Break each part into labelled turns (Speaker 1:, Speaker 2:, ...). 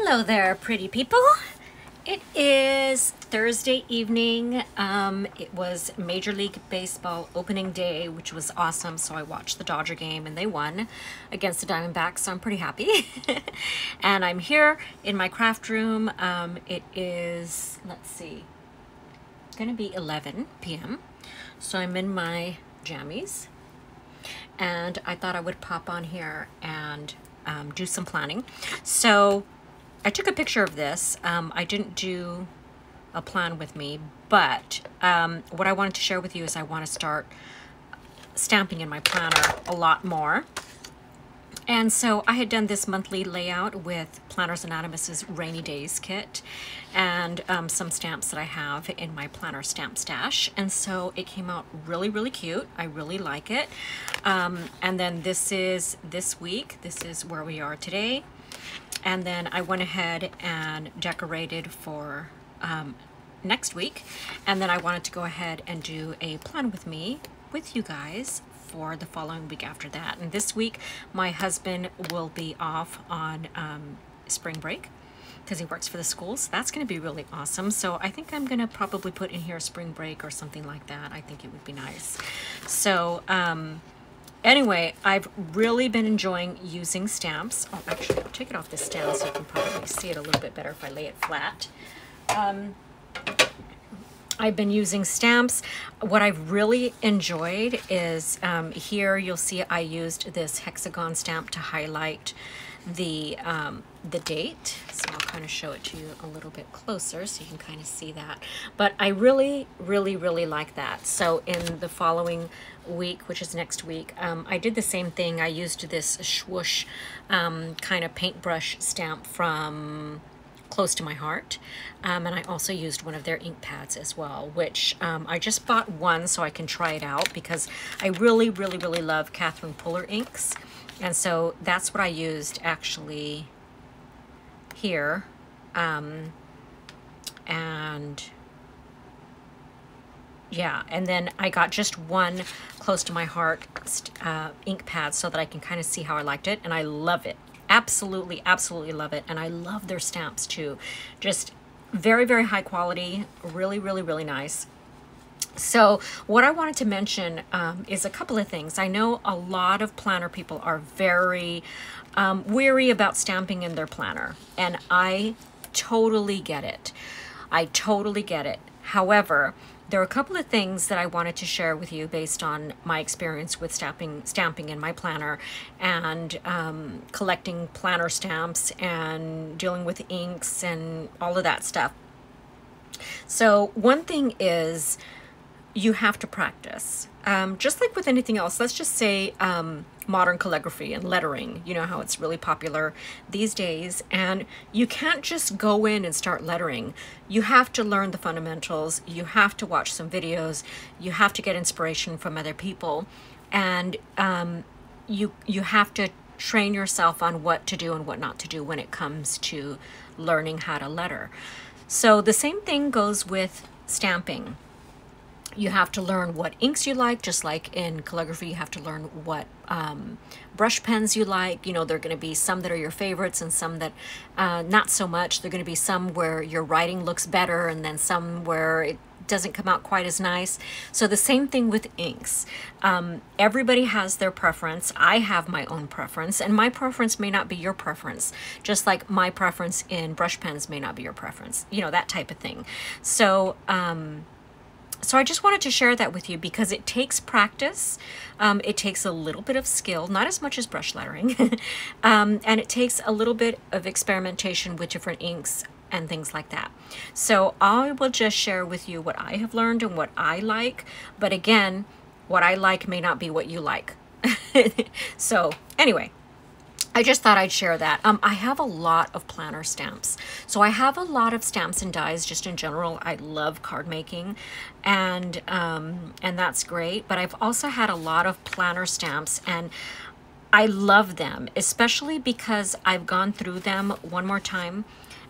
Speaker 1: Hello there, pretty people. It is Thursday evening. It was Major League Baseball opening day, which was awesome. So I watched the Dodger game and they won against the Diamondbacks. So I'm pretty happy. And I'm here in my craft room. It is, let's see, gonna be 11 p.m. So I'm in my jammies and I thought I would pop on here and do some planning. So I took a picture of this. I didn't do a plan with me, but what I wanted to share with you is I want to start stamping in my planner a lot more. And so I had done this monthly layout with Planners Anonymous's Rainy Days kit and some stamps that I have in my planner stamp stash. And so it came out really, really cute. I really like it. And then this is this week. This is where we are today. And then I went ahead and decorated for next week. And then I wanted to go ahead and do a plan with me, with you guys, for the following week after that. And this week, my husband will be off on spring break because he works for the schools. So that's going to be really awesome. So I think I'm going to probably put in here spring break or something like that. I think it would be nice. So, anyway, I've really been enjoying using stamps. Oh, actually, I'll take it off this stand so you can probably see it a little bit better if I lay it flat. I've been using stamps. What I've really enjoyed is here you'll see I used this hexagon stamp to highlight the date. So I'll kind of show it to you a little bit closer so you can kind of see that. But I really, really, really like that. So in the following week, which is next week, I did the same thing. I used this swoosh kind of paintbrush stamp from Close to My Heart, and I also used one of their ink pads as well, which I just bought one so I can try it out because I really, really, really love Catherine Puller inks, and so that's what I used actually here, and yeah, and then I got just one Close to My Heart ink pad so that I can kind of see how I liked it, and I love it. Absolutely, absolutely love it. And I love their stamps too. Just very, very high quality, really, really, really nice. So what I wanted to mention is a couple of things. I know a lot of planner people are very weary about stamping in their planner, and I totally get it. I totally get it. However, there are a couple of things that I wanted to share with you based on my experience with stamping in my planner and collecting planner stamps and dealing with inks and all of that stuff. So one thing is you have to practice. Just like with anything else, let's just say modern calligraphy and lettering, you know how it's really popular these days, and you can't just go in and start lettering. You have to learn the fundamentals, you have to watch some videos, you have to get inspiration from other people, and you have to train yourself on what to do and what not to do when it comes to learning how to letter. So the same thing goes with stamping. You have to learn what inks you like, just like in calligraphy, you have to learn what brush pens you like. You know, there are going to be some that are your favorites and some that not so much. There are going to be some where your writing looks better and then some where it doesn't come out quite as nice. So the same thing with inks. Everybody has their preference. I have my own preference, and my preference may not be your preference, just like my preference in brush pens may not be your preference, you know, that type of thing. So so I just wanted to share that with you because it takes practice. It takes a little bit of skill, not as much as brush lettering, and it takes a little bit of experimentation with different inks and things like that. So I will just share with you what I have learned and what I like. But again, what I like may not be what you like. So anyway, I just thought I'd share that. I have a lot of planner stamps. So I have a lot of stamps and dies just in general. I love card making and that's great. But I've also had a lot of planner stamps and I love them, especially because I've gone through them one more time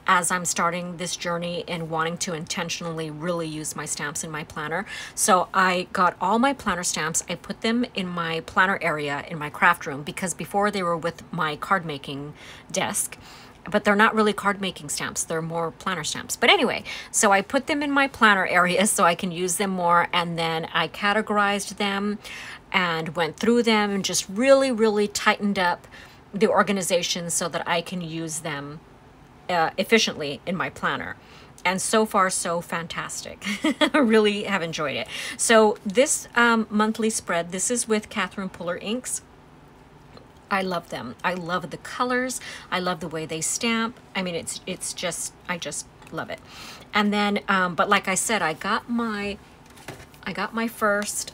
Speaker 1: as I'm starting this journey and wanting to intentionally really use my stamps in my planner. So I got all my planner stamps. I put them in my planner area in my craft room because before they were with my card making desk. but they're not really card making stamps. They're more planner stamps. But anyway, so I put them in my planner area so I can use them more. And then I categorized them and went through them and just really, really tightened up the organization so that I can use them efficiently in my planner. And so far, so fantastic. I really have enjoyed it. So this monthly spread, this is with Catherine Puller inks. I love them. I love the colors. I love the way they stamp. I mean, it's just, I just love it. And then, but like I said, I got my first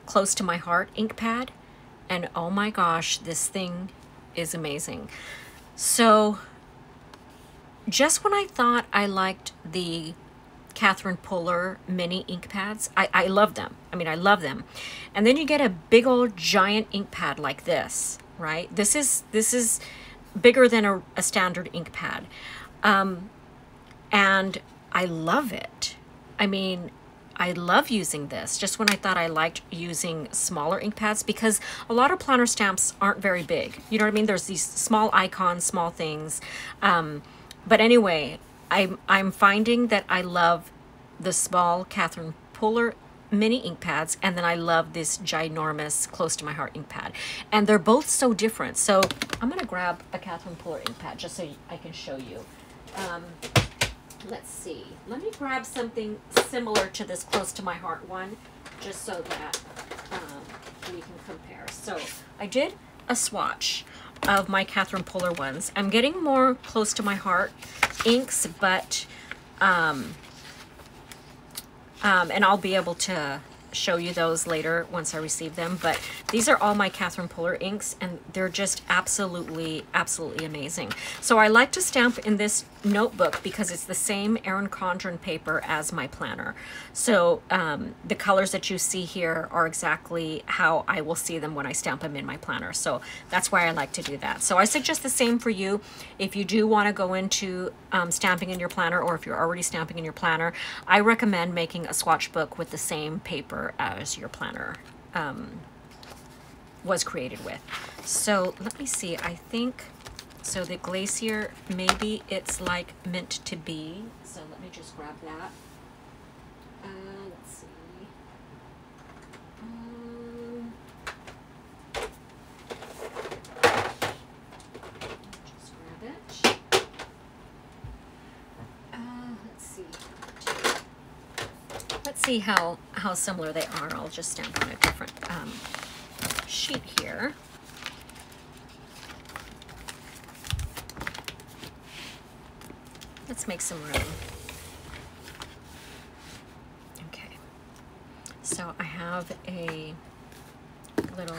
Speaker 1: Close to My Heart ink pad, and oh my gosh, this thing is amazing. So just when I thought I liked the Catherine Puller mini ink pads, I love them. I mean, I love them. And then you get a big old giant ink pad like this, right? This is bigger than a standard ink pad. And I love it. I mean, I love using this just when I thought I liked using smaller ink pads, because a lot of planner stamps aren't very big. You know what I mean? There's these small icons, small things. But anyway, I'm finding that I love the small Catherine Puller mini ink pads, and then I love this ginormous Close to My Heart ink pad. And they're both so different. So I'm going to grab a Catherine Puller ink pad just so I can show you. Let's see. Let me grab something similar to this Close to My Heart one, just so that we can compare. So I did a swatch of my Catherine Puller ones. I'm getting more Close to My Heart inks, but and I'll be able to show you those later once I receive them. But these are all my Catherine Puller inks, and they're just absolutely amazing. So I like to stamp in this notebook because it's the same Erin Condren paper as my planner. So the colors that you see here are exactly how I will see them when I stamp them in my planner. So that's why I like to do that. So I suggest the same for you. If you do want to go into stamping in your planner, or if you're already stamping in your planner, I recommend making a swatch book with the same paper as your planner was created with. So let me see, I think, so the Glacier, maybe it's like meant to be. So let me just grab that. Let's see. Just grab it. Let's see. Let's see how similar they are. I'll just stamp on a different sheet here. Let's make some room. Okay. So I have a little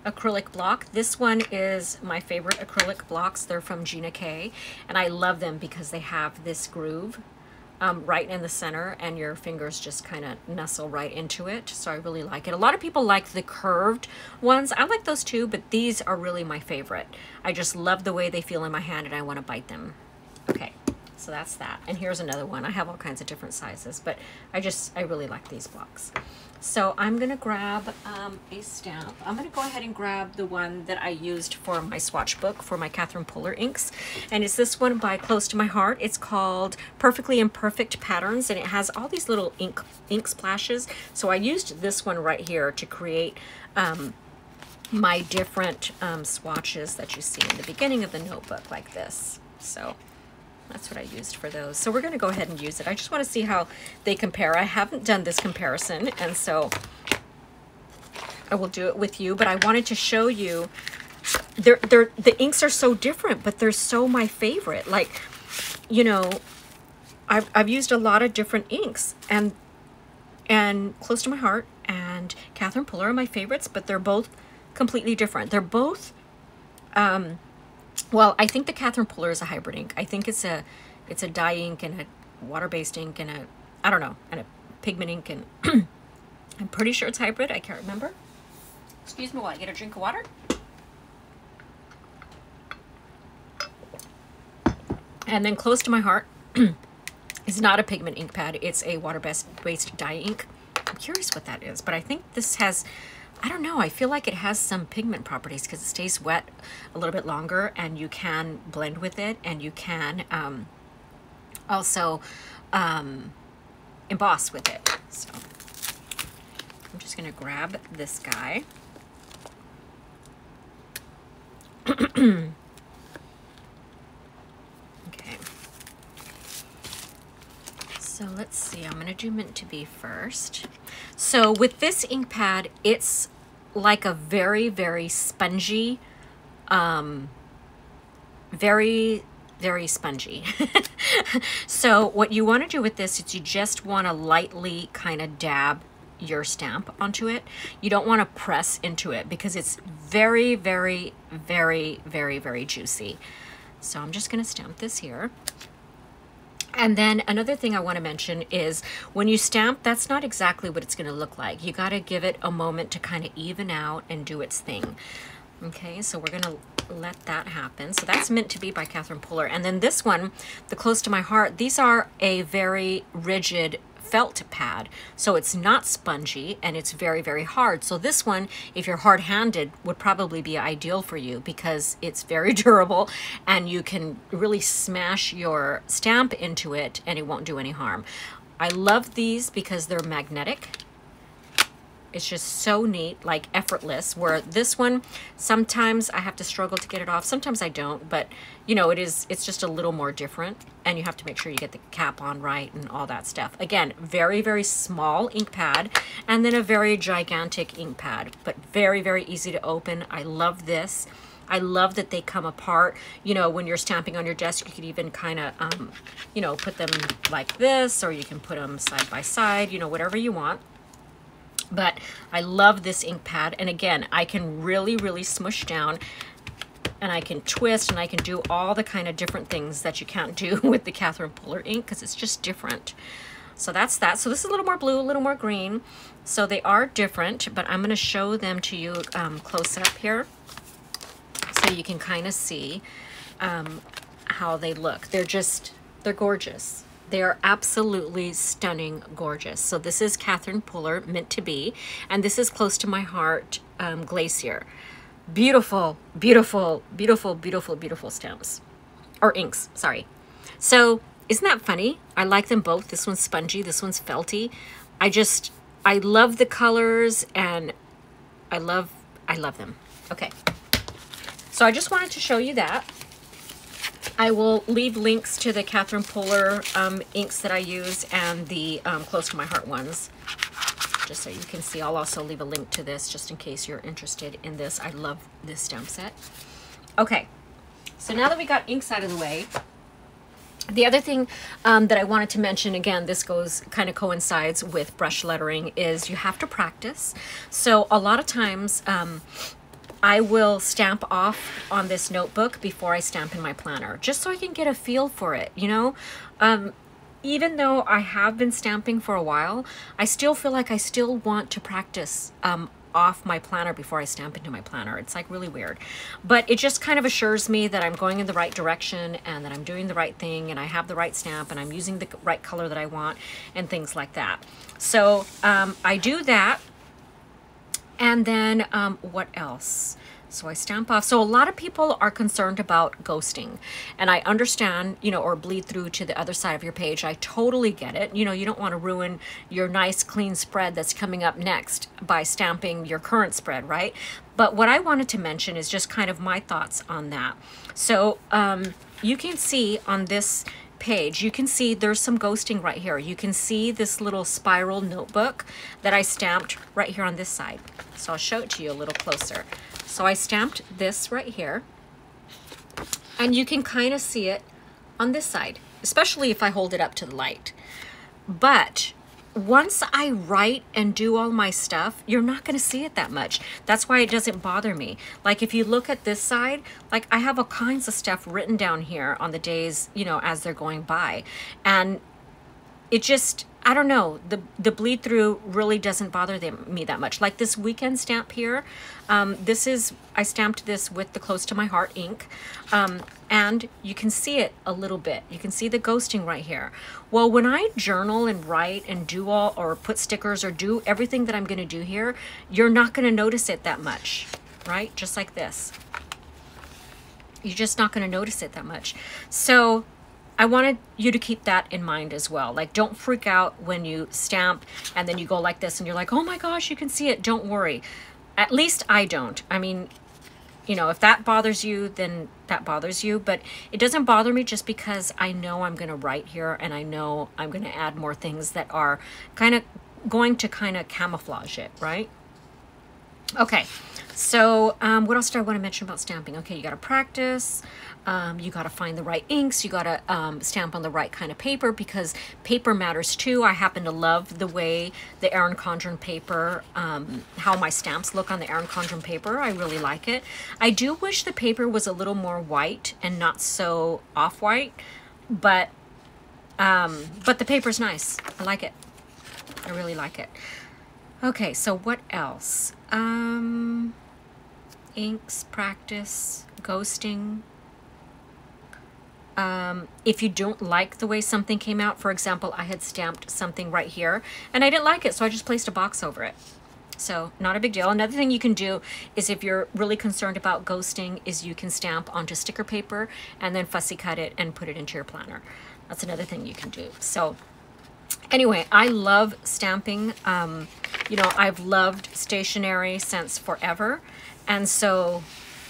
Speaker 1: acrylic block. This one is my favorite acrylic blocks. They're from Gina K, and I love them because they have this groove right in the center, and your fingers just kind of nestle right into it. So I really like it. A lot of people like the curved ones. I like those too, but these are really my favorite. I just love the way they feel in my hand, and I want to bite them. Okay, so that's that. And here's another one. I have all kinds of different sizes, but I really like these blocks. So I'm gonna grab a stamp. I'm gonna go ahead and grab the one that I used for my swatch book for my Catherine Puller inks. And it's this one by Close to My Heart. It's called Perfectly Imperfect Patterns, and it has all these little ink splashes. So I used this one right here to create my different swatches that you see in the beginning of the notebook like this. So that's what I used for those. So we're going to go ahead and use it. I just want to see how they compare. I haven't done this comparison, and so I will do it with you, but I wanted to show you the inks are so different, but they're so my favorite. Like, you know, I've used a lot of different inks, and Close to My Heart and Catherine Puller are my favorites, but they're both completely different. They're both well, I think the Catherine Puller is a hybrid ink. I think it's a dye ink and a water-based ink and I don't know, and a pigment ink, and I'm pretty sure it's hybrid. I can't remember. Excuse me while I get a drink of water. And then Close to My Heart is not a pigment ink pad. It's a water-based dye ink. I'm curious what that is, but I think this has I don't know, I feel like it has some pigment properties because it stays wet a little bit longer, and you can blend with it, and you can also emboss with it. So I'm just gonna grab this guy. Okay. So let's see, I'm gonna do Meant to Be first. So with this ink pad, it's like a very, very spongy, very, very spongy. So what you want to do with this is you just want to lightly kind of dab your stamp onto it. You don't want to press into it because it's very, very, very, very, very juicy. So I'm just going to stamp this here. And then another thing I want to mention is when you stamp, that's not exactly what it's going to look like. You got to give it a moment to kind of even out and do its thing. Okay, so we're going to let that happen. So that's Meant to Be by Catherine Puller. And then this one, the Close to My Heart, these are a very rigid felt pad. So it's not spongy and it's very, very hard. So this one, if you're hard-handed, would probably be ideal for you because it's very durable and you can really smash your stamp into it and it won't do any harm. I love these because they're magnetic. It's just so neat, like effortless, where this one, sometimes I have to struggle to get it off. Sometimes I don't, but you know, it's just a little more different, and you have to make sure you get the cap on right and all that stuff. Again, very, very small ink pad, and then a very gigantic ink pad, but very, very easy to open. I love this. I love that they come apart. You know, when you're stamping on your desk, you could even kind of, you know, put them like this, or you can put them side by side, you know, whatever you want. But I love this ink pad, and again, I can really, really smush down, and I can twist, and I can do all the kind of different things that you can't do with the Catherine Puller ink because it's just different. So that's that. So this is a little more blue, a little more green. So they are different, but I'm going to show them to you close up here so you can kind of see how they look. They're gorgeous. They are absolutely stunning gorgeous. So this is Catherine Puller, Meant to Be, and this is Close to My Heart, Glacier. Beautiful, beautiful, beautiful, beautiful, beautiful stamps. Or inks, sorry. So isn't that funny? I like them both. This one's spongy, this one's felty. I love the colors, and I love them. Okay. So I just wanted to show you that. I will leave links to the Catherine Puller inks that I use and the Close to My Heart ones, just so you can see. I'll also leave a link to this just in case you're interested in this. I love this stamp set. Okay, so now that we got inks out of the way, the other thing that I wanted to mention, again, this kind of coincides with brush lettering, is you have to practice. So a lot of times, I will stamp off on this notebook before I stamp in my planner, just so I can get a feel for it, you know? Even though I have been stamping for a while, I still feel like I still want to practice off my planner before I stamp into my planner. It's like really weird. But it just kind of assures me that I'm going in the right direction and that I'm doing the right thing and I have the right stamp and I'm using the right color that I want and things like that. So I do that. And then what else? So I stamp off. So a lot of people are concerned about ghosting, and I understand, you know, or bleed through to the other side of your page. I totally get it. You know, you don't want to ruin your nice clean spread that's coming up next by stamping your current spread, right? But what I wanted to mention is just kind of my thoughts on that. So you can see on this page, you can see there's some ghosting right here. You can see this little spiral notebook that I stamped right here on this side. So I'll show it to you a little closer. So I stamped this right here, and you can kind of see it on this side, especially if I hold it up to the light. But once I write and do all my stuff, you're not going to see it that much. That's why it doesn't bother me. Like if you look at this side, like I have all kinds of stuff written down here on the days, you know, as they're going by. And it just, I don't know, the bleed through really doesn't bother me that much. Like this weekend stamp here, I stamped this with the Close to My Heart ink, and you can see it a little bit. You can see the ghosting right here. Well, when I journal and write and do all, or put stickers or do everything that I'm gonna do here, you're not gonna notice it that much, right? Just like this. You're just not gonna notice it that much. So I wanted you to keep that in mind as well. Like, don't freak out when you stamp and then you go like this and you're like, oh my gosh, you can see it. Don't worry. At least I don't. I mean, you know, if that bothers you, then that bothers you. But it doesn't bother me just because I know I'm going to write here and I know I'm going to add more things that are kind of going to kind of camouflage it, right? Okay, so what else do I want to mention about stamping? Okay, you got to practice. You got to find the right inks. You got to stamp on the right kind of paper because paper matters too. I happen to love the way the Erin Condren paper, how my stamps look on the Erin Condren paper. I really like it. I do wish the paper was a little more white and not so off-white, but the paper's nice. I like it. I really like it. Okay, so what else? Inks, practice, ghosting. If you don't like the way something came out, for example, I had stamped something right here and I didn't like it, so I just placed a box over it. So not a big deal. Another thing you can do is, if you're really concerned about ghosting, is you can stamp onto sticker paper and then fussy cut it and put it into your planner. That's another thing you can do. So anyway, I love stamping. You know, I've loved stationery since forever. And so,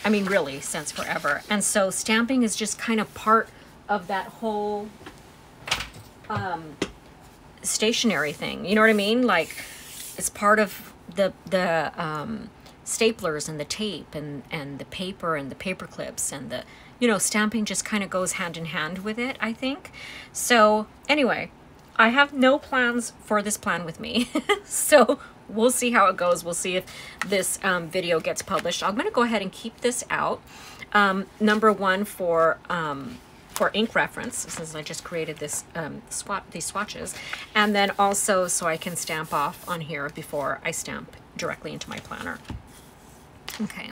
Speaker 1: I mean, really since forever. And so stamping is just kind of part of that whole stationery thing. You know what I mean? Like, it's part of the staplers and the tape and the paper and the paper clips and the, you know, stamping just kind of goes hand in hand with it, I think. So anyway, I have no plans for this plan with me. So we'll see how it goes. We'll see if this video gets published. I'm going to go ahead and keep this out. Number one for ink reference, since I just created this these swatches, and then also so I can stamp off on here before I stamp directly into my planner. Okay,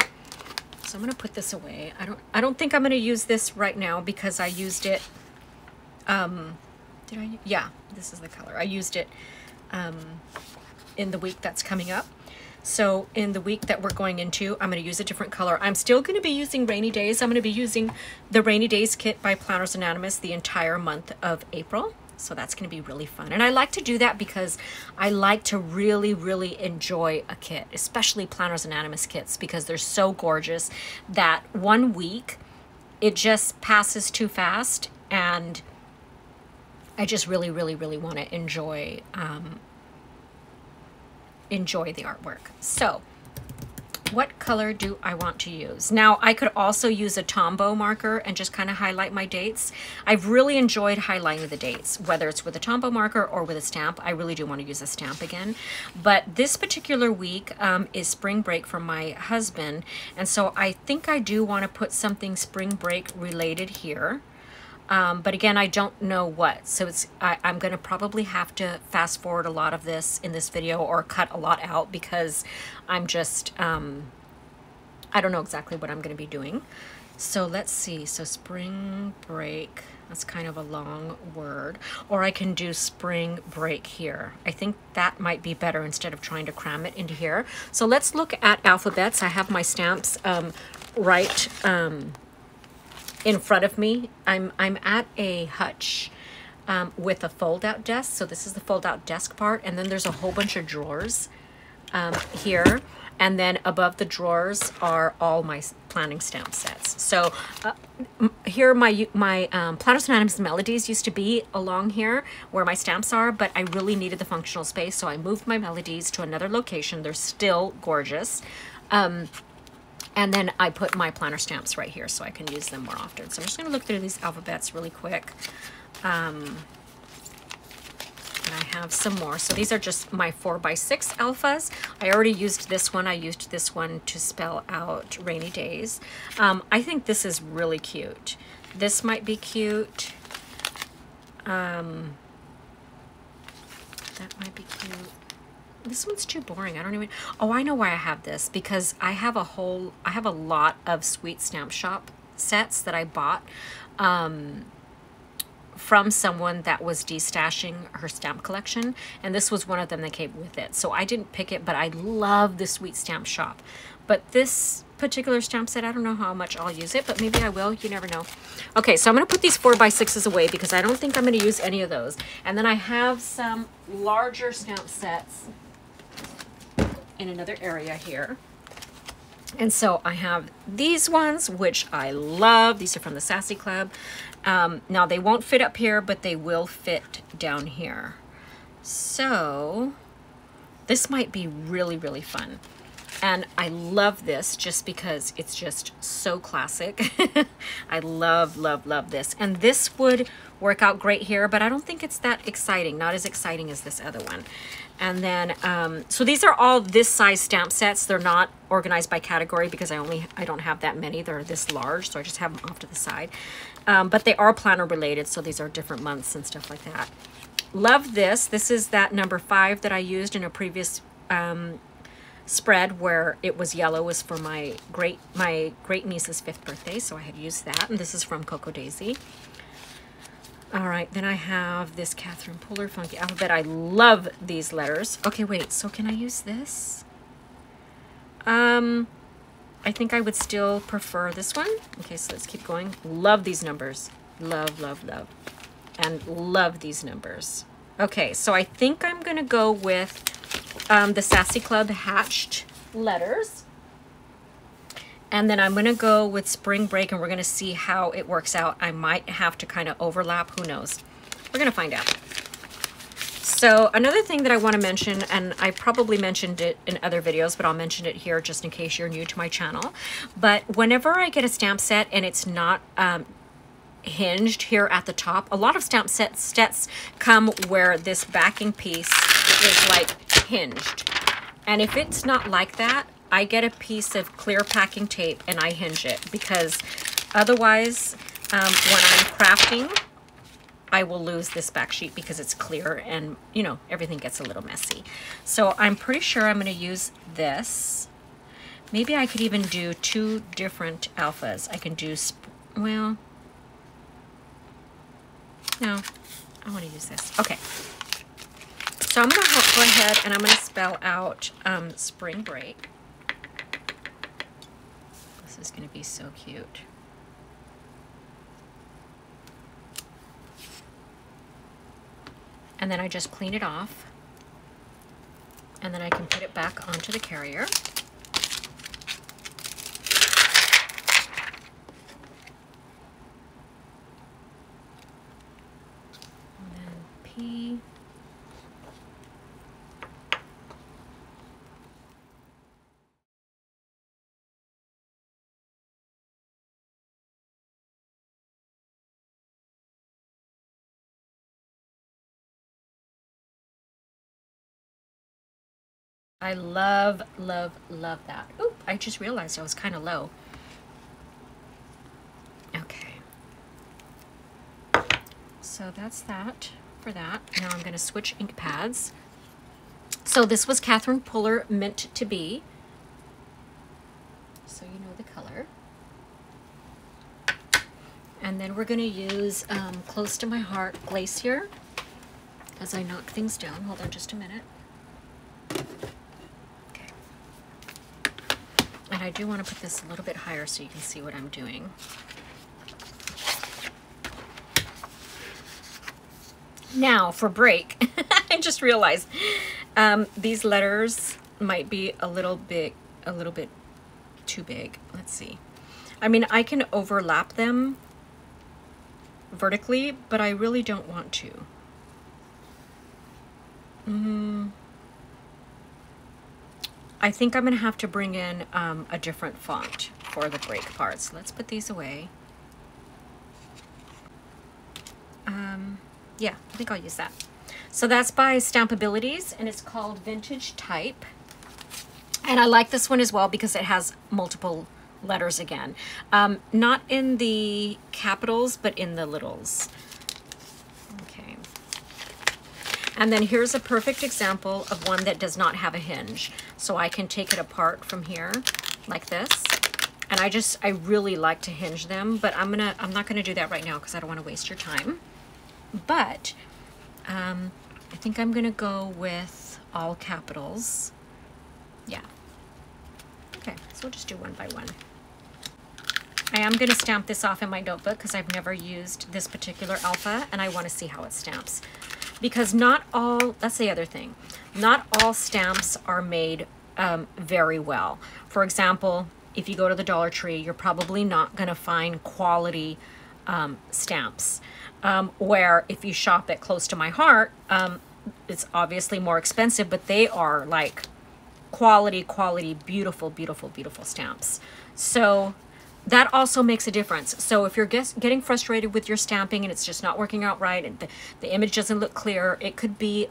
Speaker 1: so I'm going to put this away. I don't think I'm going to use this right now because I used it. Did I? Yeah, this is the color. I used it in the week that's coming up. So in the week that we're going into, I'm going to use a different color. I'm still going to be using Rainy Days. I'm going to be using the Rainy Days kit by Planners Anonymous the entire month of April. So that's going to be really fun. And I like to do that because I like to really, really enjoy a kit, especially Planners Anonymous kits, because they're so gorgeous that 1 week, it just passes too fast. And I just really, really, really want to enjoy the artwork. So what color do I want to use? Now, I could also use a Tombow marker and just kind of highlight my dates. I've really enjoyed highlighting the dates, whether it's with a Tombow marker or with a stamp. I really do want to use a stamp again. But this particular week is spring break for my husband. And so I think I do want to put something spring break related here. But again, I don't know what. So I'm going to probably have to fast forward a lot of this in this video or cut a lot out because I'm just, I don't know exactly what I'm going to be doing. So let's see. So spring break, that's kind of a long word. Or I can do spring break here. I think that might be better instead of trying to cram it into here. So let's look at alphabets. I have my stamps right in front of me. I'm at a hutch with a fold-out desk. So this is the fold-out desk part, and then there's a whole bunch of drawers here, and then above the drawers are all my planning stamp sets. So here my Planners Anonymous Melodies used to be along here where my stamps are, but I really needed the functional space, so I moved my Melodies to another location. They're still gorgeous. And then I put my planner stamps right here so I can use them more often. So I'm just going to look through these alphabets really quick. And I have some more. So these are just my 4x6 alphas. I already used this one. I used this one to spell out Rainy Days. I think this is really cute. This might be cute. That might be cute. This one's too boring. I don't even, oh, I know why I have this, because I have a lot of Sweet Stamp Shop sets that I bought from someone that was destashing her stamp collection, and this was one of them that came with it. So I didn't pick it, but I love the Sweet Stamp Shop. But this particular stamp set, I don't know how much I'll use it, but maybe I will. You never know. Okay, so I'm going to put these 4x6s away because I don't think I'm going to use any of those. And then I have some larger stamp sets in another area here. And so I have these ones, which I love. These are from the Sassy Club. Now they won't fit up here, but they will fit down here. So this might be really, really fun. And I love this just because it's just so classic. I love, love, love this. And this would work out great here, but I don't think it's that exciting. Not as exciting as this other one. And then, so these are all this size stamp sets. They're not organized by category because I don't have that many. They're this large, so I just have them off to the side. But they are planner related, so these are different months and stuff like that. Love this. This is that number 5 that I used in a previous spread where it was yellow, was for my great niece's 5th birthday, so I had used that. And this is from Coco Daisy. All right, then I have this Catherine Puller Funky Alphabet. I love these letters. Okay, wait, so can I use this? I think I would still prefer this one. Okay, so let's keep going. Love these numbers. Love, love, love. And love these numbers. Okay, so I think I'm gonna go with the Sassy Club Hatched letters. And then I'm going to go with Spring Break, and we're going to see how it works out. I might have to kind of overlap. Who knows? We're going to find out. So another thing that I want to mention, and I probably mentioned it in other videos, but I'll mention it here just in case you're new to my channel. But whenever I get a stamp set and it's not hinged here at the top, a lot of stamp sets come where this backing piece is like hinged. And if it's not like that, I get a piece of clear packing tape and I hinge it, because otherwise when I'm crafting, I will lose this back sheet because it's clear and, you know, everything gets a little messy. So I'm pretty sure I'm going to use this. Maybe I could even do 2 different alphas. I can do, well, no, I want to use this. Okay. So I'm going to go ahead and I'm going to spell out Spring Break. This is going to be so cute. And then I just clean it off. And then I can put it back onto the carrier. And then P. I love, love, love that. Oop, I just realized I was kind of low. Okay. So that's that for that. Now I'm going to switch ink pads. So this was Catherine Puller Meant to Be. So you know the color. And then we're going to use Close to My Heart Glacier as I knock things down. Hold on just a minute. And I do want to put this a little bit higher so you can see what I'm doing. Now for break, I just realized these letters might be a little bit too big. Let's see. I mean, I can overlap them vertically, but I really don't want to. I think I'm going to have to bring in a different font for the break parts. Let's put these away. Yeah, I think I'll use that. So that's by Stampabilities, and it's called Vintage Type. And I like this one as well because it has multiple letters again. Not in the capitals, but in the littles. Okay. And then here's a perfect example of one that does not have a hinge. So I can take it apart from here like this. And I really like to hinge them, but I'm not gonna do that right now because I don't want to waste your time. But I think I'm gonna go with all capitals. Yeah. Okay, so we'll just do one by one. I am gonna stamp this off in my notebook because I've never used this particular alpha and I want to see how it stamps. Because not all, that's the other thing, not all stamps are made very well. For example, if you go to the Dollar Tree, you're probably not going to find quality stamps. Where if you shop at Close to My Heart, it's obviously more expensive, but they are like quality, beautiful, beautiful, beautiful stamps. So that also makes a difference. So if you're getting frustrated with your stamping and it's just not working out right and the image doesn't look clear, it could be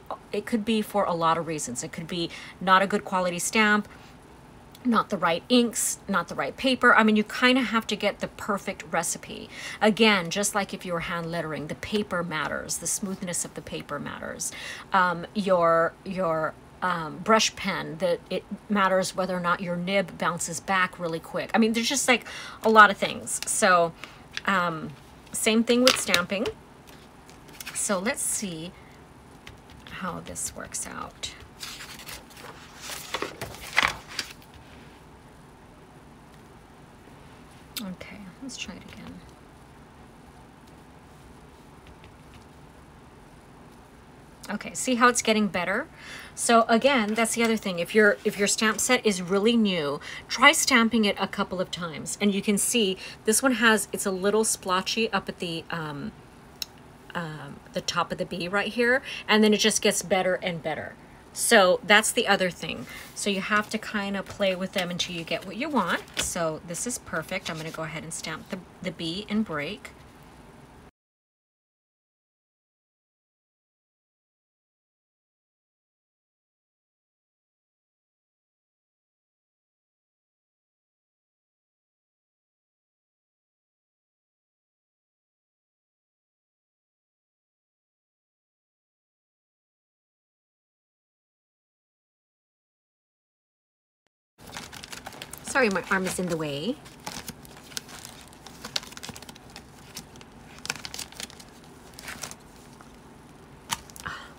Speaker 1: for a lot of reasons. It could be not a good quality stamp, not the right inks, not the right paper. I mean, you kind of have to get the perfect recipe. Again, just like if you were hand lettering, the paper matters. The smoothness of the paper matters. Your brush pen, that it matters whether or not your nib bounces back really quick. I mean, there's just like a lot of things. So same thing with stamping. So let's see how this works out. Okay, let's try it again. Okay, see how it's getting better? So again, that's the other thing. If your stamp set is really new, try stamping it a couple of times. And you can see this one it's a little splotchy up at the top of the B right here. And then it just gets better and better. So that's the other thing. So you have to kind of play with them until you get what you want. So this is perfect. I'm going to go ahead and stamp the B and break. Sorry, my arm is in the way.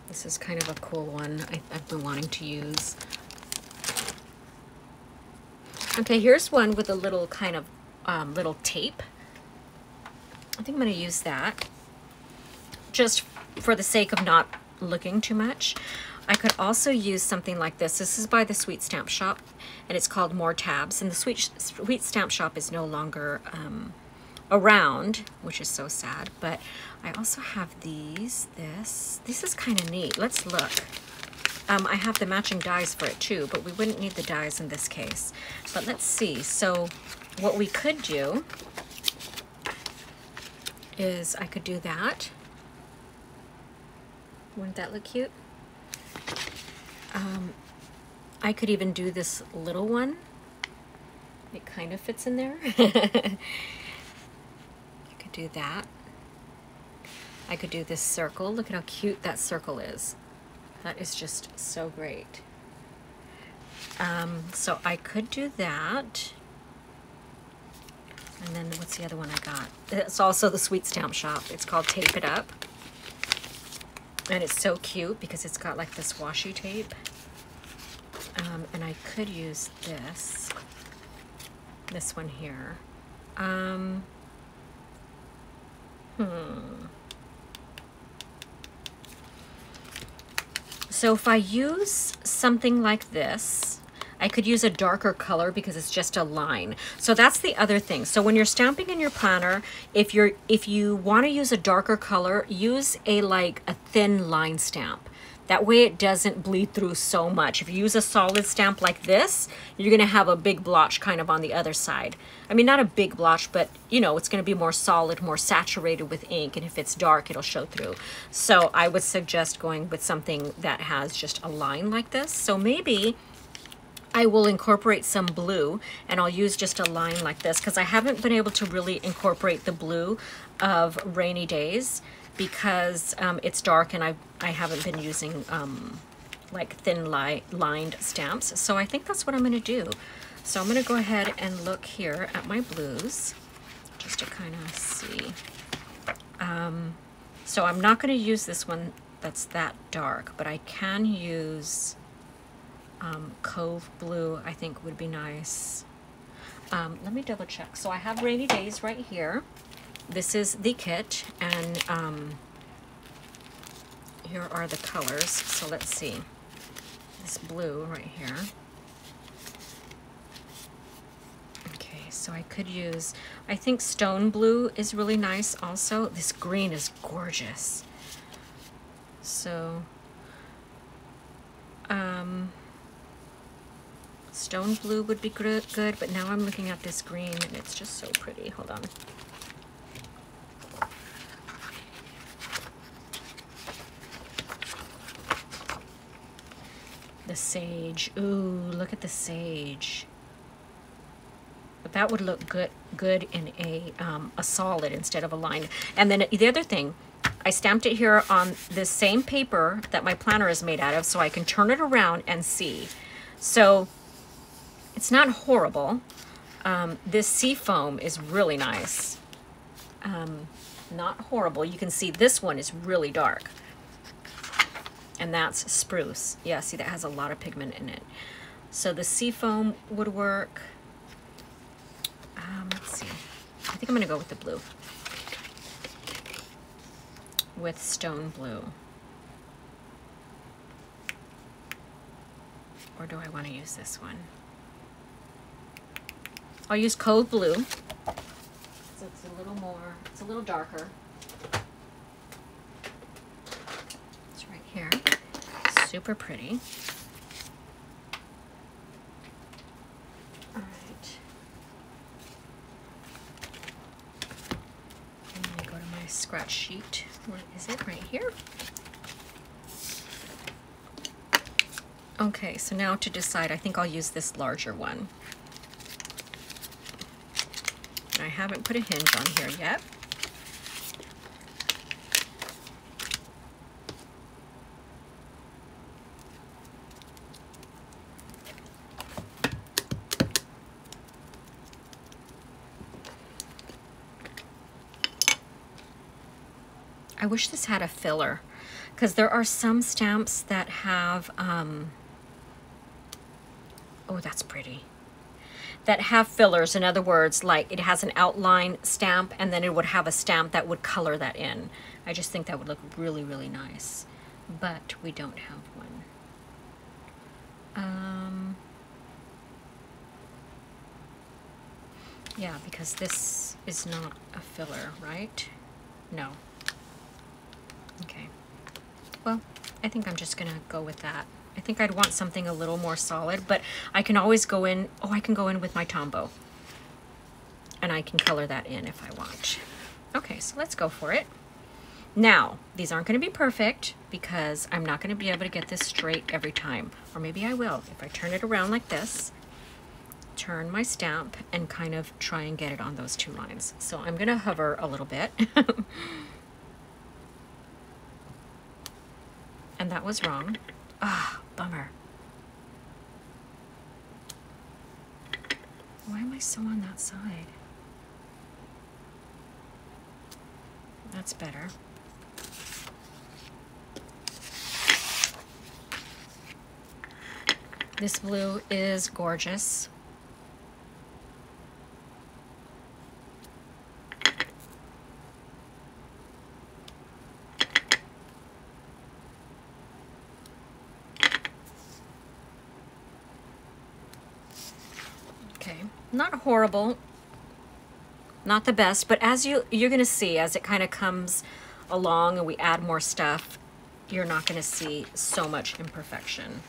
Speaker 1: This is kind of a cool one I've been wanting to use. Okay, here's one with a little kind of little tape. I think I'm going to use that just for the sake of not looking too much. I could also use something like this. This is by the Sweet Stamp Shop, and it's called More Tabs. And the Sweet Stamp Shop is no longer around, which is so sad. But I also have these. This is kind of neat. Let's look. I have the matching dies for it too, but we wouldn't need the dies in this case. But let's see. So what we could do is I could do that. Wouldn't that look cute? I could even do this little one. It kind of fits in there. You could do that. I could do this circle. Look at how cute that circle is. That is just so great. So I could do that. And then what's the other one I got? It's also the Sweet Stamp Shop. It's called Tape It Up. And it's so cute because it's got like this washi tape. And I could use this one here. So if I use something like this, I could use a darker color because it's just a line. So that's the other thing. So when you're stamping in your planner, if you want to use a darker color, use a thin line stamp. That way it doesn't bleed through so much. If you use a solid stamp like this, you're gonna have a big blotch kind of on the other side. I mean, not a big blotch, but you know, it's gonna be more solid, more saturated with ink, and if it's dark, it'll show through. So I would suggest going with something that has just a line like this. So maybe I will incorporate some blue, and I'll use just a line like this because I haven't been able to really incorporate the blue of Rainy Days because it's dark and I haven't been using like thin lined stamps. So I think that's what I'm going to do. So I'm going to go ahead and look here at my blues just to kind of see. So I'm not going to use this one that's that dark, but I can use Cove Blue, I think would be nice. Let me double check. So I have Rainy Days right here. This is the kit, and here are the colors. So let's see. This blue right here. Okay, so I could use, I think Stone Blue is really nice also. This green is gorgeous. So, Stone Blue would be good, but now I'm looking at this green and it's just so pretty. Hold on. The sage. Ooh, look at the sage. But that would look good in a solid instead of a line. And then the other thing, I stamped it here on this same paper that my planner is made out of, so I can turn it around and see. So it's not horrible. This sea foam is really nice. Not horrible. You can see this one is really dark. And that's spruce. Yeah, see, that has a lot of pigment in it. So the sea foam would work. Let's see. I think I'm going to go with the blue. With Stone Blue. Or do I want to use this one? I'll use Cove Blue. So it's a little more, it's a little darker. It's right here. Super pretty. All right. I'm going to go to my scratch sheet. Where is it? Right here. Okay, so now to decide, I think I'll use this larger one. And I haven't put a hinge on here yet. I wish this had a filler, because there are some stamps that have, oh, that's pretty. That have fillers. In other words, like it has an outline stamp and then it would have a stamp that would color that in. I just think that would look really, really nice. But we don't have one. Yeah, because this is not a filler, right? No. Okay. Well, I think I'm just gonna go with that. I think I'd want something a little more solid, but I can always go in, oh, I can go in with my Tombow. And I can color that in if I want. Okay, so let's go for it. Now, these aren't gonna be perfect because I'm not gonna be able to get this straight every time. Or maybe I will. If I turn it around like this, turn my stamp and kind of try and get it on those two lines. So I'm gonna hover a little bit. And that was wrong. Ah, bummer. Why am I so on that side? That's better. This blue is gorgeous. Not horrible, not the best, but as you're gonna see as it kind of comes along and we add more stuff, you're not gonna see so much imperfection.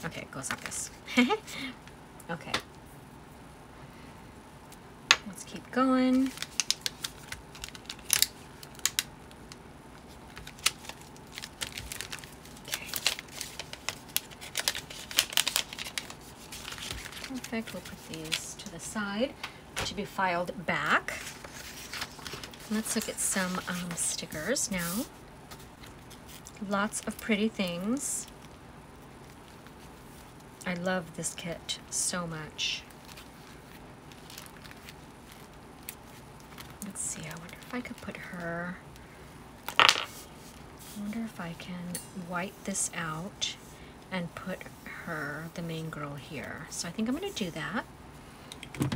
Speaker 1: Okay, it goes like this. Okay. Let's keep going. perfect. We'll put these to the side to be filed back. Let's look at some stickers now. Lots of pretty things. I love this kit so much. Let's see, I wonder if I could put her, I wonder if I can white this out and put her, the main girl, here. So I think I'm going to do that. Put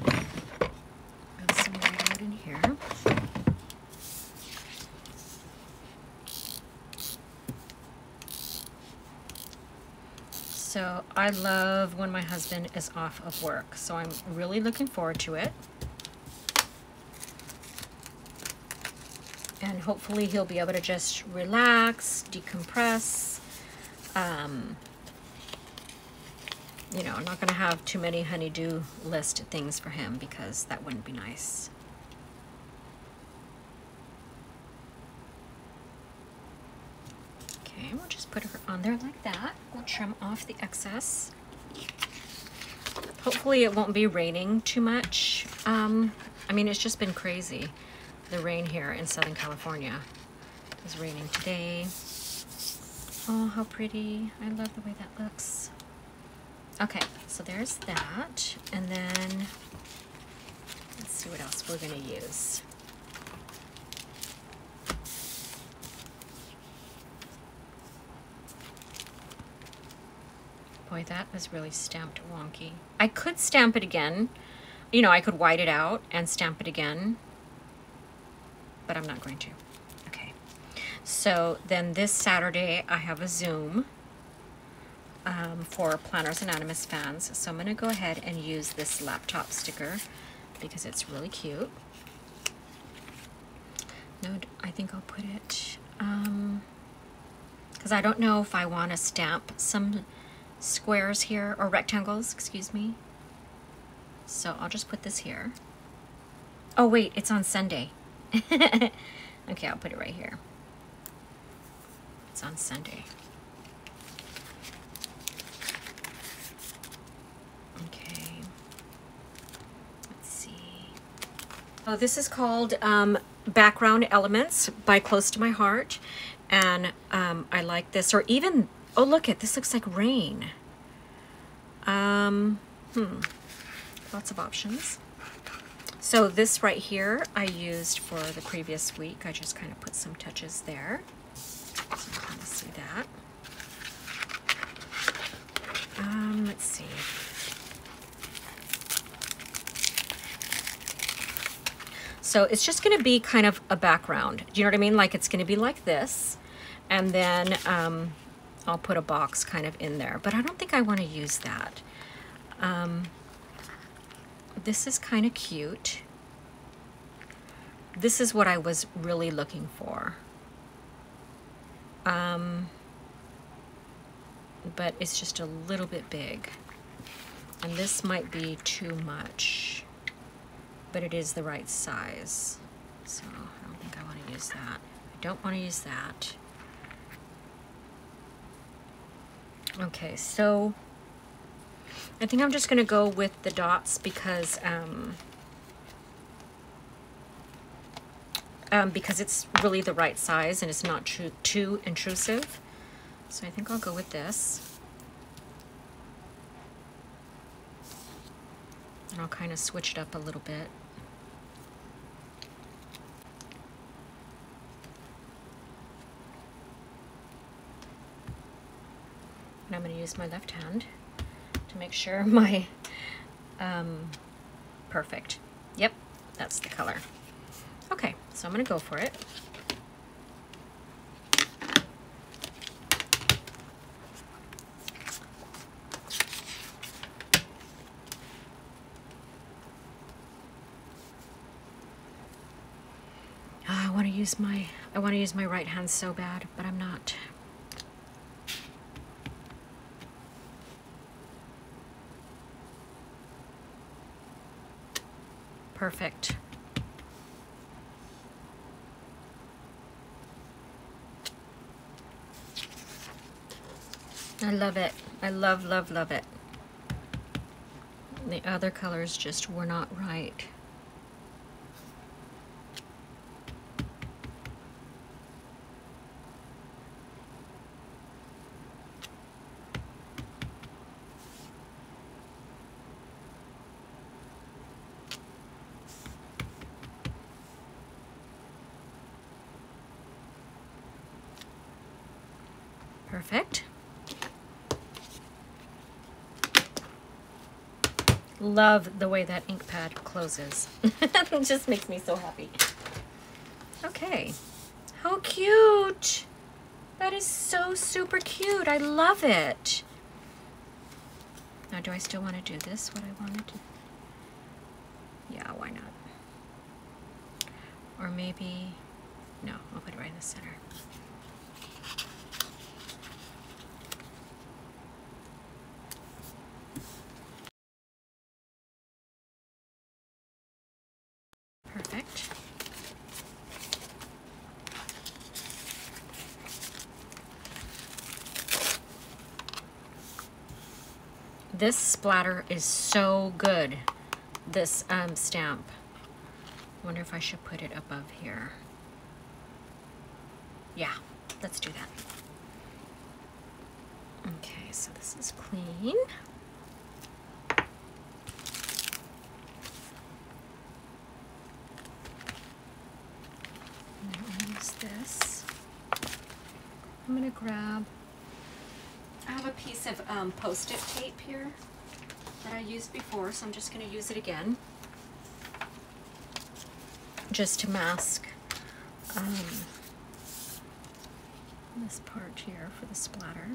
Speaker 1: some white out in here. So I love when my husband is off of work, so I'm really looking forward to it. And hopefully he'll be able to just relax, decompress. You know, I'm not going to have too many honey-do list things for him because that wouldn't be nice. Okay, we'll just put her on there like that. We'll trim off the excess. Hopefully it won't be raining too much. I mean, it's just been crazy. The rain here in Southern California. It's raining today. Oh, how pretty. I love the way that looks. Okay, so there's that. And then let's see what else we're going to use. Boy, that was really stamped wonky. I could stamp it again. You know, I could white it out and stamp it again, but I'm not going to. Okay. So then this Saturday I have a Zoom for Planners Anonymous fans. So I'm going to go ahead and use this laptop sticker because it's really cute. No, I think I'll put it, because I don't know if I want to stamp some squares here, or rectangles, excuse me. So I'll just put this here. Oh wait, it's on Sunday. Okay, I'll put it right here. It's on Sunday. Okay. Let's see. Oh, this is called Background Elements by Close to My Heart. And I like this. Or even, oh look it, this looks like rain. Lots of options. So this right here I used for the previous week. I just kind of put some touches there. So you kind of see that. Let's see. So it's just going to be kind of a background. Do you know what I mean? Like it's going to be like this. And then I'll put a box kind of in there. But I don't think I want to use that. This is kind of cute. This is what I was really looking for. But it's just a little bit big. And this might be too much. But it is the right size. So I don't think I want to use that. I don't want to use that. Okay, so I think I'm just going to go with the dots because it's really the right size and it's not too intrusive. So I think I'll go with this. And I'll kind of switch it up a little bit. And I'm going to use my left hand to make sure my, perfect. Yep, that's the color. Okay, so I'm going to go for it. I want to use my right hand so bad, but I'm not. Perfect. I love it. I love, love, love it. The other colors just were not right. Perfect. Love the way that ink pad closes. It just makes me so happy. Okay. How cute! That is so super cute. I love it. Now, do I still want to do this, what I wanted to? Yeah, why not? Or maybe, no, I'll put it right in the center. Perfect. This splatter is so good, this stamp. Wonder if I should put it above here. Yeah, let's do that. Okay, so this is clean. And I'm gonna use this. I'm gonna grab, I have a piece of Post-it tape here that I used before, so I'm just gonna use it again. Just to mask this part here for the splatter.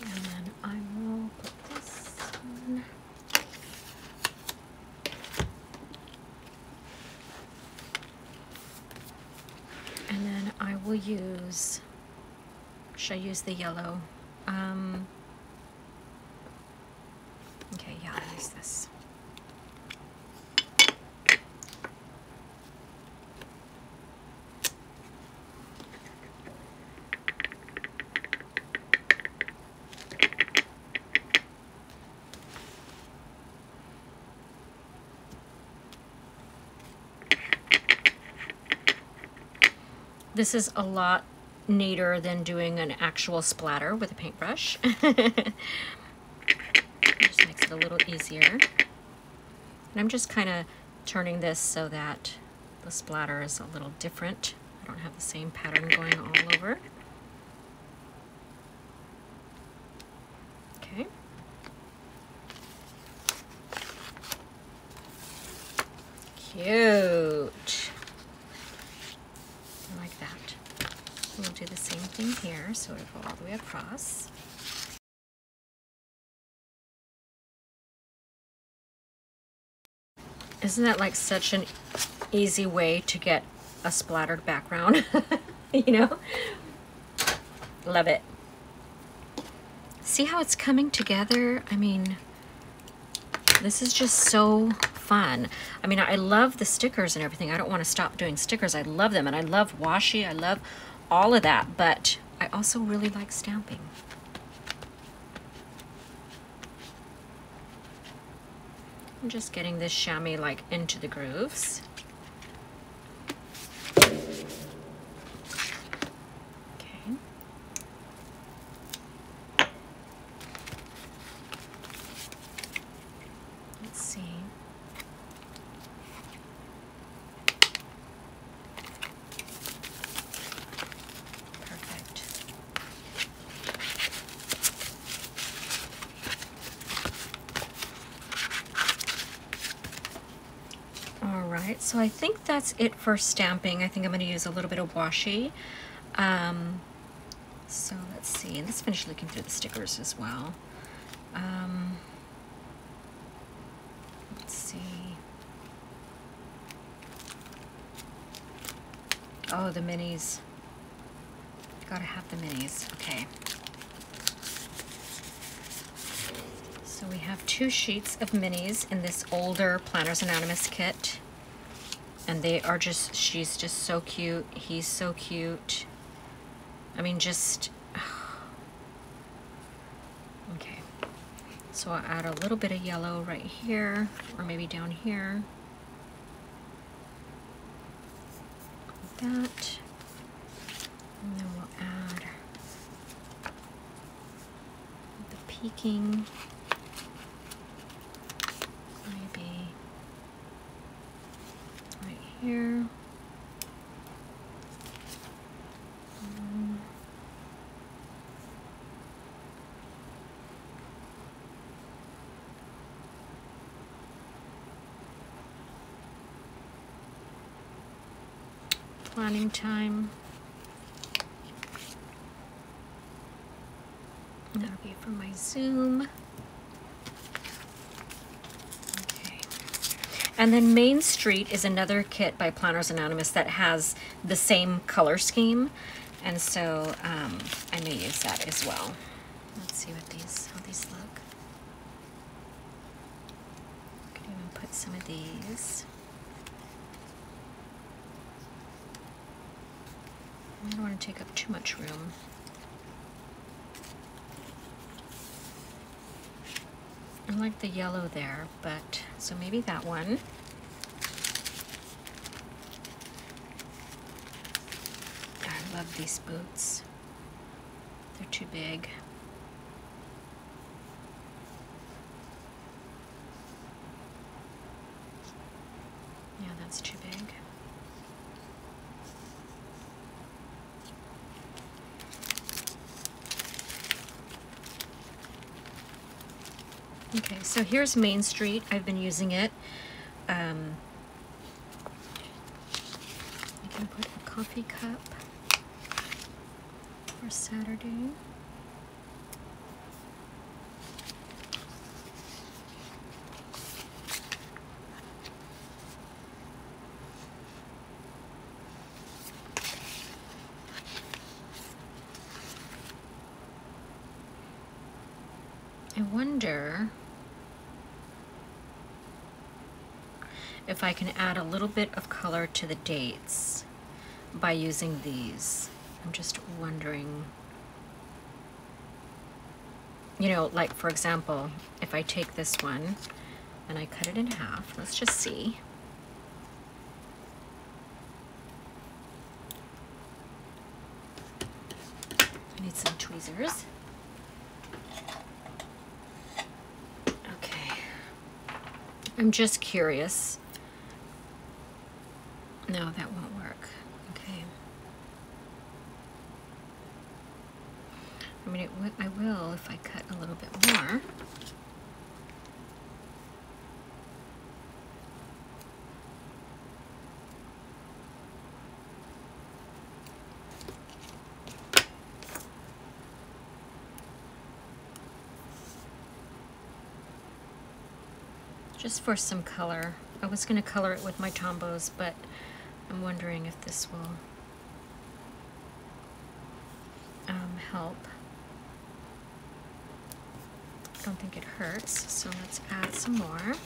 Speaker 1: And then I will put this on. And then I will use, should I use the yellow? Okay, yeah, I'll use this. This is a lot neater than doing an actual splatter with a paintbrush. Just makes it a little easier. And I'm just kind of turning this so that the splatter is a little different. I don't have the same pattern going all over. Okay. Cute. I like that. We'll do the same thing here, so it'll go all the way across. Isn't that like such an easy way to get a splattered background? You know? Love it. See how it's coming together? I mean, this is just so fun. I mean, I love the stickers and everything. I don't want to stop doing stickers. I love them, and I love washi. I love all of that, but I also really like stamping. I'm just getting this chamois like into the grooves. Okay. Let's see. Perfect. Alright, so I think that's it for stamping. I think I'm going to use a little bit of washi. So let's see. Let's finish looking through the stickers as well. Let's see. Oh, the minis. Gotta have the minis. Okay. So we have 2 sheets of minis in this older Planners Anonymous kit. And they are just, she's just so cute. He's so cute. I mean, just, okay. So I'll add a little bit of yellow right here, or maybe down here. Like that. And then we'll add the peaking. Maybe right here. Planning time. And that'll be for my zoom. Okay. And then Main Street is another kit by Planners Anonymous that has the same color scheme. And so I may use that as well. Let's see what how these look. I could even put some of these. I don't want to take up too much room. I like the yellow there, but so maybe that one. I love these boots. They're too big. Yeah, that's too big. Okay, so here's Main Street. I've been using it. I can put a coffee cup for Saturday. I wonder if I can add a little bit of color to the dates by using these. I'm just wondering, you know, like for example, if I take this one and I cut it in half, let's just see. I need some tweezers. I'm just curious. No, that won't work. Okay. I mean, I will if I cut a little bit more. Just for some color. I was going to color it with my Tombows, but I'm wondering if this will help. I don't think it hurts, so let's add some more.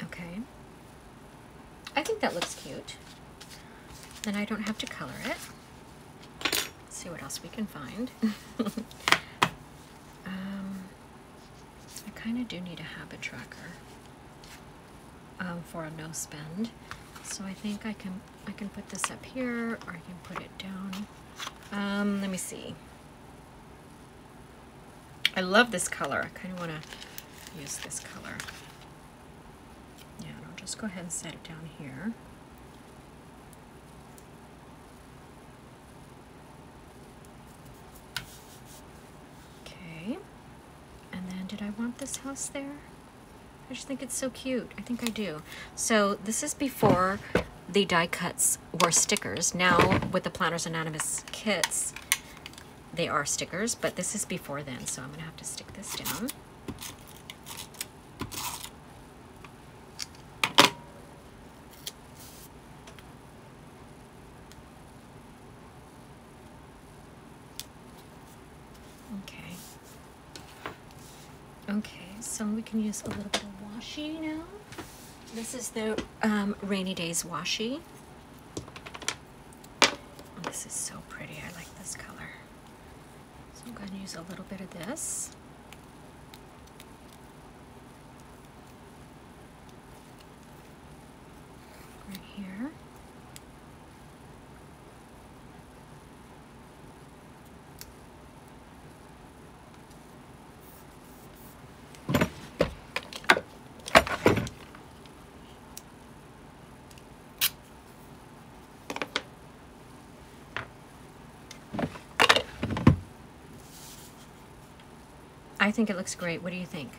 Speaker 1: Okay. I think that looks cute. Then I don't have to color it. Let's see what else we can find. I kind of do need a habit tracker for a no spend. So I think I can put this up here, or I can put it down. Let me see. I love this color. I kind of want to use this color. Yeah, I'll just go ahead and set it down here. Okay. And then did I want this house there? I just think it's so cute. I think I do. So this is before the die cuts were stickers. Now with the Planners Anonymous kits, they are stickers, but this is before then, so I'm gonna have to stick this down. Okay. Okay, so we can use a little bit of washi now. This is the Rainy Days washi. Oh, this is so pretty. I like this color. So I'm going to use a little bit of this. Right here. I think it looks great. What do you think?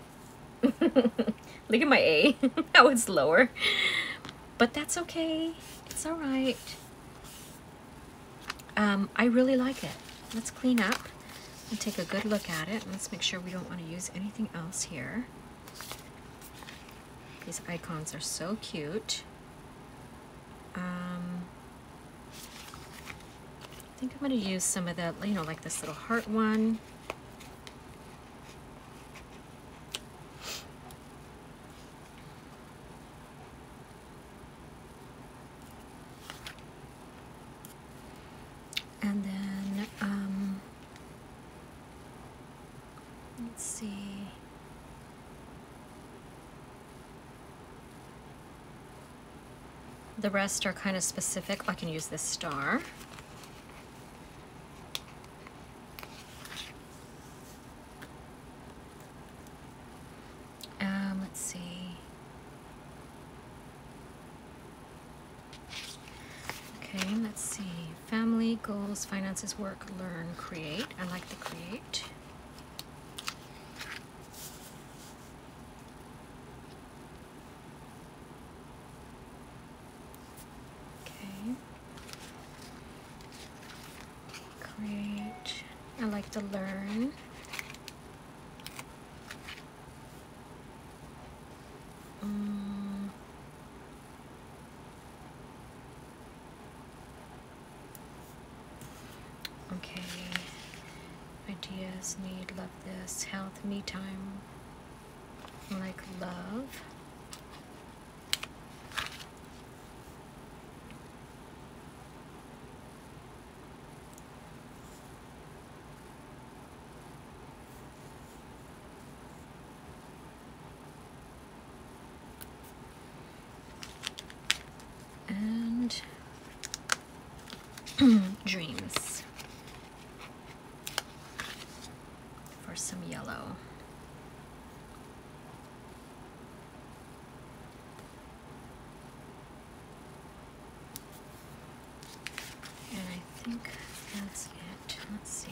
Speaker 1: Look at my A, how it's lower. But that's okay. It's all right. I really like it. Let's clean up and take a good look at it. Let's make sure we don't want to use anything else here. These icons are so cute. I think I'm going to use some of the, you know, like this little heart one. And then, let's see. The rest are kind of specific. I can use this star. Let's see. Okay, let's see. Family, goals, finances, work, learn, create. I like the create. Okay. Create. I like the learn. Okay, ideas, need, love this, health, me time, like love. And dreams. For some yellow. And I think that's it. Let's see.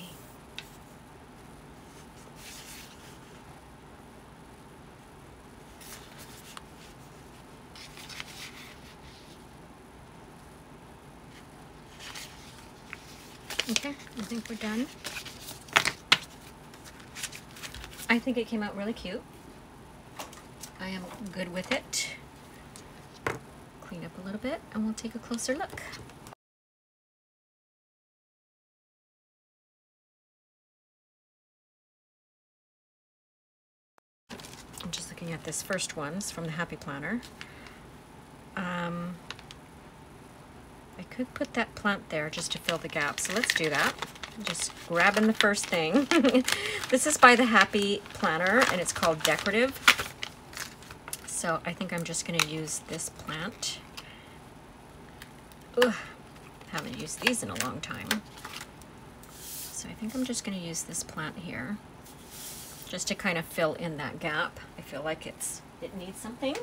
Speaker 1: Okay, I think we're done. I think it came out really cute. I am good with it. Clean up a little bit and we'll take a closer look. I'm just looking at this first one. It's from the Happy Planner. I could put that plant there just to fill the gap, so let's do that. Just grabbing the first thing. This is by the Happy Planner and it's called Decorative. So I think I'm just going to use this plant. Ugh, haven't used these in a long time. So I think I'm just going to use this plant here just to kind of fill in that gap. I feel like it needs something.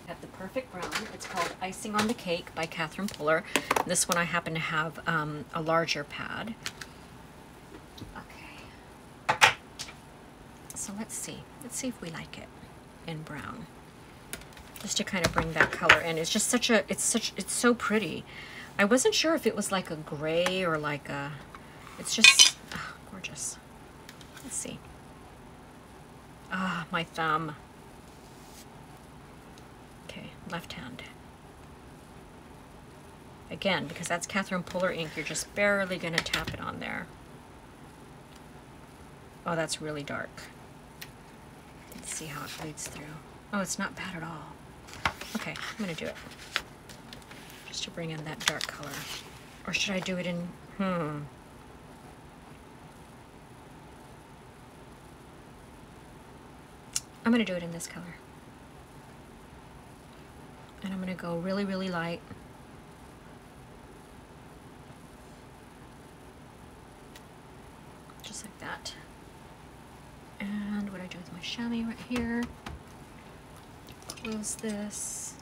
Speaker 1: I have the perfect brown. It's called Icing on the Cake by Catherine Puller. This one I happen to have a larger pad. Okay. So let's see. Let's see if we like it in brown. Just to kind of bring that color in. It's just such a, it's so pretty. I wasn't sure if it was like a gray or like a, it's just gorgeous. Let's see. Ah, my thumb. Okay, left hand. Again, because that's Catherine Puller ink, you're just barely gonna tap it on there. Oh, that's really dark. Let's see how it bleeds through. Oh, it's not bad at all. Okay, I'm gonna do it. Just to bring in that dark color. Or should I do it in, I'm gonna do it in this color. And I'm gonna go really, really light. Just like that. And what I do with my chamois right here. Close this.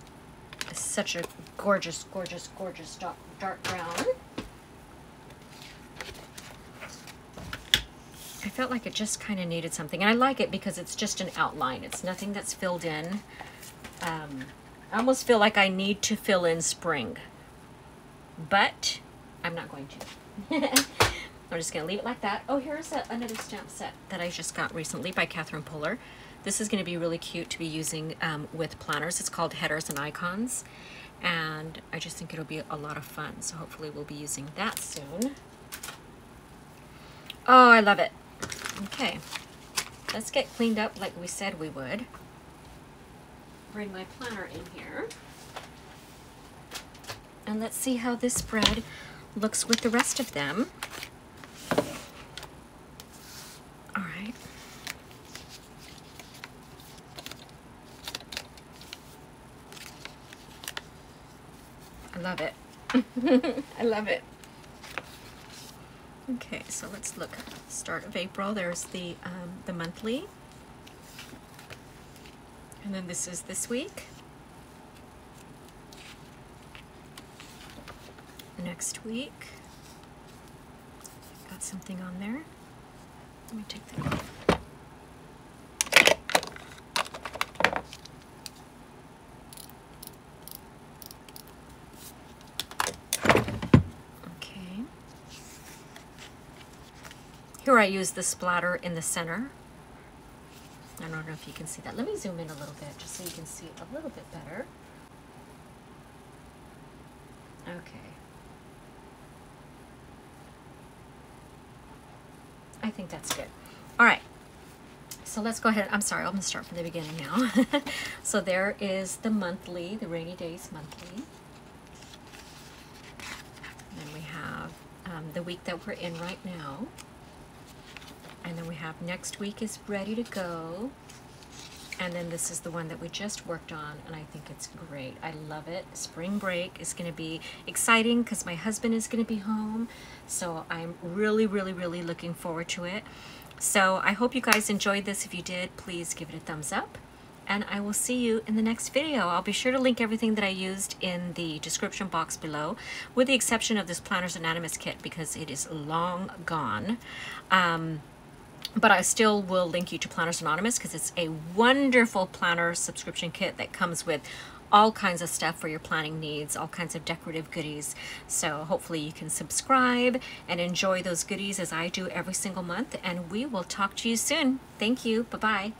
Speaker 1: It's such a gorgeous, gorgeous, gorgeous dark brown. I felt like it just kind of needed something. And I like it because it's just an outline. It's nothing that's filled in. I almost feel like I need to fill in spring. But I'm not going to. I'm just going to leave it like that. Oh, here's another stamp set that I just got recently by Catherine Puller. This is going to be really cute to be using with planners. It's called Headers and Icons. And I just think it'll be a lot of fun. So hopefully we'll be using that soon. Oh, I love it. Okay. Let's get cleaned up like we said we would. Bring my planner in here. And let's see how this spread looks with the rest of them. All right. I love it. I love it. Okay, so let's look at the start of April. There's the monthly. And then this is this week. Next week. Got something on there. Let me take that off. Okay. Here I use the splatter in the center. I don't know if you can see that. Let me zoom in a little bit just so you can see it a little bit better. Okay. I think that's good. All right. So let's go ahead. I'm sorry, I'm going to start from the beginning now. So there is the monthly, the Rainy Days monthly. And then we have the week that we're in right now. And then we have next week is ready to go. And then this is the one that we just worked on, and I think it's great. I love it. Spring break is going to be exciting because my husband is going to be home. So I'm really, really, really looking forward to it. So I hope you guys enjoyed this. If you did, please give it a thumbs up. And I will see you in the next video. I'll be sure to link everything that I used in the description box below, with the exception of this Planners Anonymous kit because it is long gone. But I still will link you to Planners Anonymous because it's a wonderful planner subscription kit that comes with all kinds of stuff for your planning needs, all kinds of decorative goodies. So hopefully you can subscribe and enjoy those goodies as I do every single month. And we will talk to you soon. Thank you. Bye-bye.